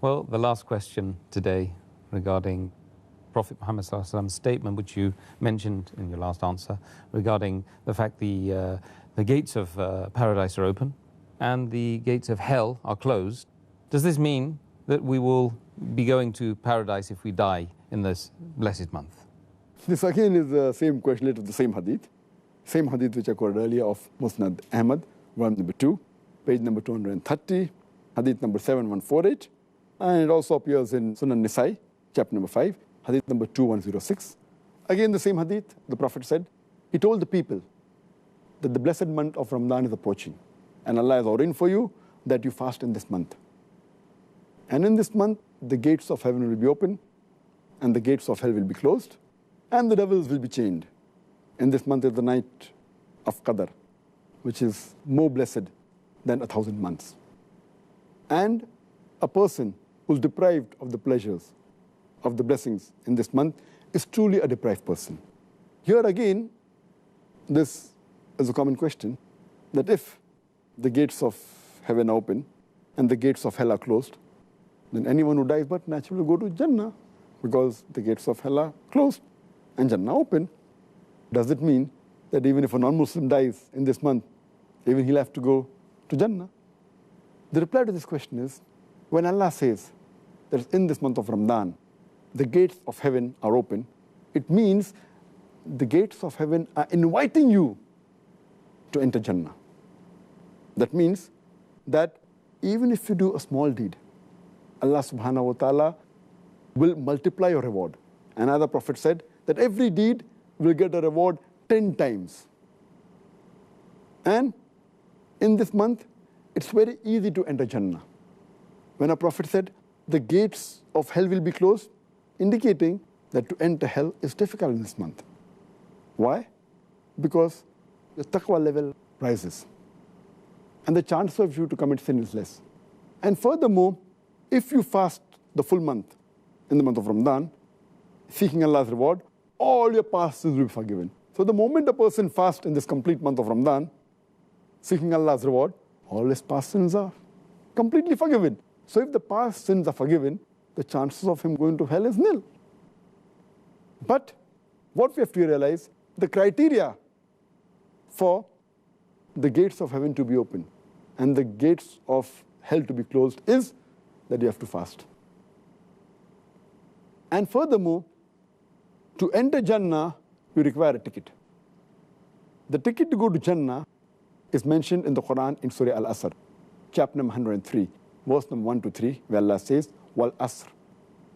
Well, the last question today regarding Prophet Muhammad ﷺ's statement, which you mentioned in your last answer, regarding the fact the gates of paradise are open and the gates of hell are closed. Does this mean that we will be going to paradise if we die in this blessed month? This again is the same question related to the same hadith. Same hadith which I quoted earlier of Musnad Ahmad, volume number 2, page number 230, hadith number 7148. And it also appears in Sunan Nisai, chapter number 5, hadith number 2106. Again, the same hadith, the Prophet said, he told the people that the blessed month of Ramadan is approaching. And Allah has ordained for you that you fast in this month. And in this month, the gates of heaven will be open, and the gates of hell will be closed, and the devils will be chained. In this month is the night of Qadr, which is more blessed than 1,000 months. And a person who's deprived of the pleasures, of the blessings in this month, is truly a deprived person. Here again, this is a common question, that if the gates of heaven are open and the gates of hell are closed, then anyone who dies but naturally will go to Jannah, because the gates of hell are closed and Jannah open. Does it mean that even if a non-Muslim dies in this month, even he'll have to go to Jannah? The reply to this question is, when Allah says that in this month of Ramadan, the gates of heaven are open, it means the gates of heaven are inviting you to enter Jannah. That means that even if you do a small deed, Allah subhanahu wa ta'ala will multiply your reward. Another Prophet said that every deed will get a reward 10 times. And in this month, it's very easy to enter Jannah. When a Prophet said the gates of hell will be closed, indicating that to enter hell is difficult in this month. Why? Because the taqwa level rises, and the chance of you to commit sin is less. And furthermore, if you fast the full month, in the month of Ramadan, seeking Allah's reward, all your past sins will be forgiven. So the moment a person fasts in this complete month of Ramadan, seeking Allah's reward, all his past sins are completely forgiven. So if the past sins are forgiven, the chances of him going to hell is nil. But what we have to realize, the criteria for the gates of heaven to be open and the gates of hell to be closed is that you have to fast. And furthermore, to enter Jannah, you require a ticket. The ticket to go to Jannah is mentioned in the Quran in Surah Al-Asr, chapter number 103, verse number 1 to 3, where Allah says, Wal Asr,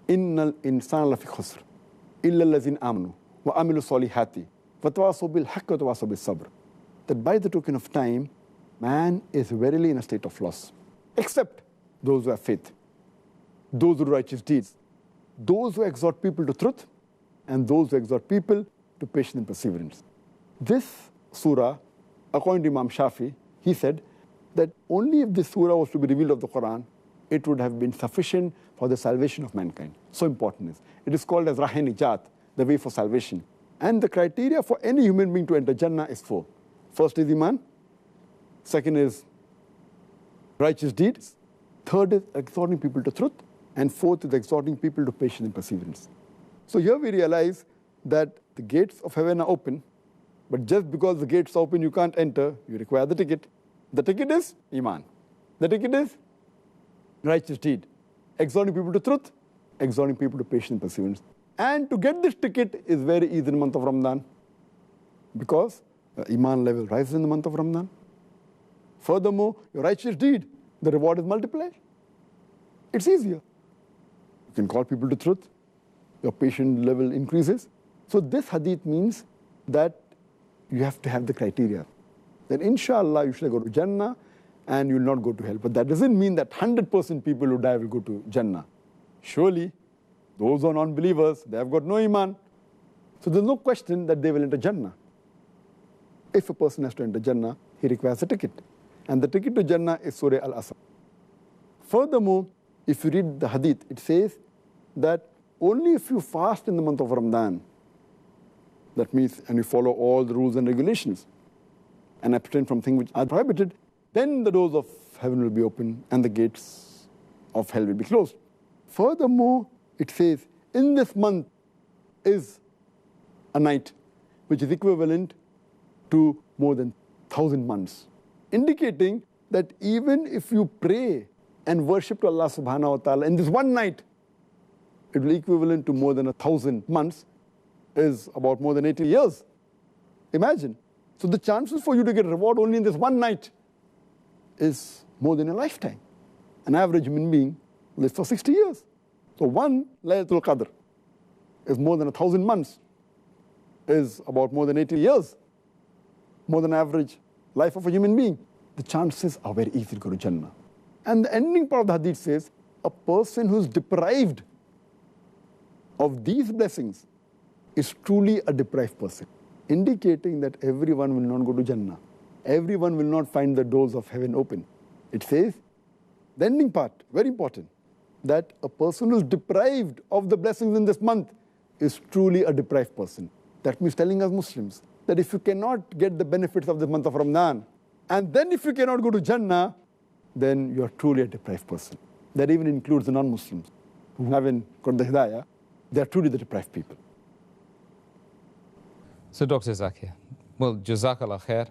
Innal insana lafi khusr, illa allazina amanu, wa amilu salihati, wa tawasaw bil haqqi wa tawasaw bis sabr. That by the token of time, man is verily in a state of loss, except those who have faith, those who do righteous deeds, those who exhort people to truth, and those who exhort people to patience and perseverance. This surah, according to Imam Shafi, he said that only if this surah was to be revealed of the Quran, it would have been sufficient for the salvation of mankind. So important is. It is called as Rahe-Nijat, the way for salvation. And the criteria for any human being to enter Jannah is 4. First is Iman. Second is righteous deeds. Third is exhorting people to truth. And fourth is exhorting people to patience and perseverance. So here we realize that the gates of heaven are open, but just because the gates are open, you can't enter, you require the ticket. The ticket is Iman. The ticket is righteous deed. Exhorting people to truth, exhorting people to patience and perseverance. And to get this ticket is very easy in the month of Ramadan, because the Iman level rises in the month of Ramadan. Furthermore, your righteous deed, the reward is multiplied. It's easier. You can call people to truth. Your patient level increases. So this hadith means that you have to have the criteria. That inshallah you should go to Jannah and you will not go to hell. But that doesn't mean that 100% people who die will go to Jannah. Surely, those who are non-believers, they have got no Iman. So there's no question that they will enter Jannah. If a person has to enter Jannah, he requires a ticket. And the ticket to Jannah is Surah Al-Asr. Furthermore, if you read the hadith, it says that only if you fast in the month of Ramadan, that means, and you follow all the rules and regulations, and abstain from things which are prohibited, then the doors of heaven will be open and the gates of hell will be closed. Furthermore, it says, in this month is a night, which is equivalent to more than 1,000 months, indicating that even if you pray and worship to Allah subhanahu wa ta'ala in this one night, it will be equivalent to more than 1,000 months, is about more than 80 years. Imagine. So the chances for you to get reward only in this one night is more than a lifetime. An average human being lives for 60 years. So one Laylatul Qadr is more than 1,000 months, is about more than 80 years, more than average life of a human being. The chances are very easy to go to Jannah. And the ending part of the hadith says, a person who's deprived of these blessings is truly a deprived person, indicating that everyone will not go to Jannah. Everyone will not find the doors of heaven open. It says, the ending part, very important, that a person who's deprived of the blessings in this month is truly a deprived person. That means telling us Muslims that if you cannot get the benefits of the month of Ramadan, and then if you cannot go to Jannah, then you are truly a deprived person. That even includes the non-Muslims who haven't got the Hidayah. They are truly the deprived people. So Dr. Zakir, well, Jazakallah khair.